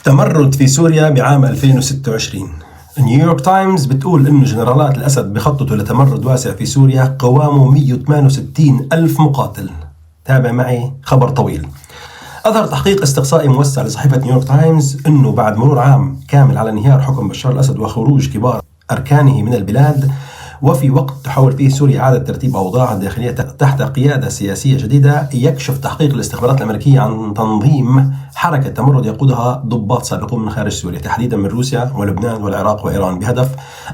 تمرد في سوريا بعام 2026. نيويورك تايمز بتقول إنه جنرالات الأسد بخططوا لتمرد واسع في سوريا قوامه 168 ألف مقاتل. تابع معي خبر طويل. أظهر تحقيق استقصائي موسع لصحيفة نيويورك تايمز إنه بعد مرور عام كامل على انهيار حكم بشار الأسد وخروج كبار أركانه من البلاد، وفي وقت تحاول فيه سوريا إعادة ترتيب أوضاعها الداخلية تحت قيادة سياسية جديدة، يكشف تحقيق الاستخبارات الأمريكية عن تنظيم حركة تمرد يقودها ضباط سابقون من خارج سوريا، تحديدا من روسيا ولبنان والعراق وإيران، بهدف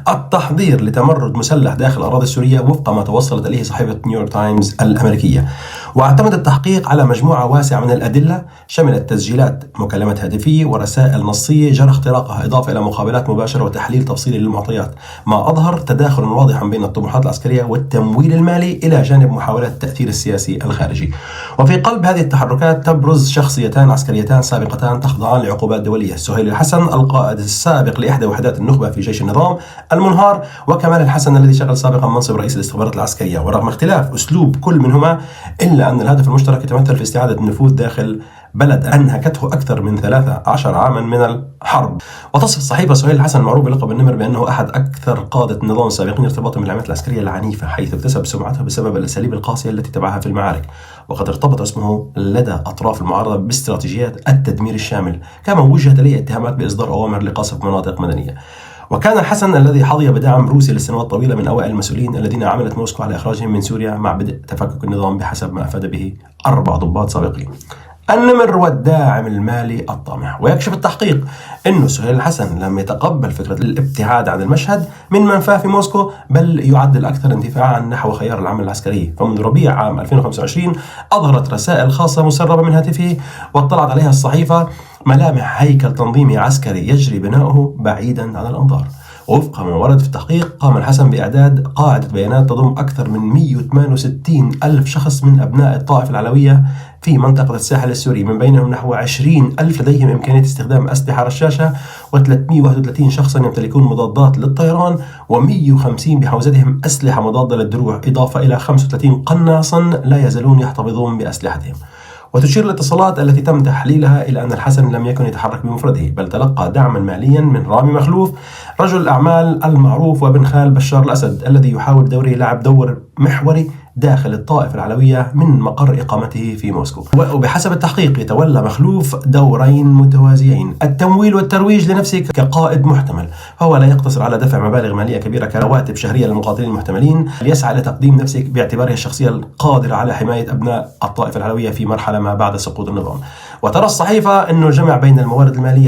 التحضير لتمرد مسلح داخل الأراضي السورية وفق ما توصلت إليه صحيفة نيويورك تايمز الأمريكية. واعتمد التحقيق على مجموعة واسعة من الأدلة شملت تسجيلات مكالمات هاتفية ورسائل نصية جرى اختراقها، إضافة إلى مقابلات مباشرة وتحليل تفصيلي للمعطيات، ما أظهر تداخل واضحا بين الطموحات العسكرية والتمويل المالي إلى جانب محاولات التأثير السياسي الخارجي. وفي قلب هذه التحركات تبرز شخصيتان عسكريتان سابقتان تخضعان لعقوبات دولية: سهيل الحسن القائد السابق لإحدى وحدات النخبة في جيش النظام المنهار، وكمال الحسن الذي شغل سابقا منصب رئيس الاستخبارات العسكرية. ورغم اختلاف أسلوب كل منهما، إلا أن الهدف المشترك يتمثل في استعادة النفوذ داخل بلد أنهكته أكثر من 13 عاما من الحرب. وتصف الصحيفة سهيل الحسن المعروف بلقب النمر بأنه أحد أكثر قادة النظام السابقين ارتباطا بالعمليات العسكرية العنيفة، حيث اكتسب سمعته بسبب الأساليب القاسية التي اتبعها في المعارك، وقد ارتبط اسمه لدى أطراف المعارضة باستراتيجيات التدمير الشامل، كما وجهت إليه اتهامات بإصدار أوامر لقصف مناطق مدنية. وكان الحسن الذي حظي بدعم روسي لسنوات طويلة من أوائل المسؤولين الذين عملت موسكو على إخراجهم من سوريا مع بدء تفكك النظام، بحسب ما أفاد به 4 ضباط سابقين. النمر والداعم المالي الطامح. ويكشف التحقيق أنه سهيل الحسن لم يتقبل فكرة الابتعاد عن المشهد من منفاه في موسكو، بل يعد الأكثر اندفاعا نحو خيار العمل العسكري. فمنذ ربيع عام 2025 أظهرت رسائل خاصة مسربة من هاتفه واطلعت عليها الصحيفة ملامح هيكل تنظيمي عسكري يجري بناؤه بعيدا عن الأنظار. وفق ما ورد في التحقيق، قام الحسن بإعداد قاعدة بيانات تضم أكثر من 168 ألف شخص من أبناء الطائفة العلوية في منطقة الساحل السوري، من بينهم نحو 20 ألف لديهم إمكانية استخدام أسلحة رشاشة، و331 شخصا يمتلكون مضادات للطيران، و150 بحوزتهم أسلحة مضادة للدروع، إضافة إلى 35 قناصا لا يزالون يحتفظون بأسلحتهم. وتشير الاتصالات التي تم تحليلها إلى أن الحسن لم يكن يتحرك بمفرده، بل تلقى دعما ماليا من رامي مخلوف، رجل الأعمال المعروف وابن خال بشار الأسد، الذي يحاول بدوره لعب دور محوري داخل الطائفة العلوية من مقر إقامته في موسكو. وبحسب التحقيق يتولى مخلوف دورين متوازيين: التمويل والترويج لنفسه كقائد محتمل، فهو لا يقتصر على دفع مبالغ مالية كبيرة كرواتب شهرية للمقاتلين المحتملين، يسعى لتقديم نفسه باعتباره الشخصية القادرة على حماية أبناء الطائفة العلوية في مرحلة ما بعد سقوط النظام. وترى الصحيفة أنه جمع بين الموارد المالية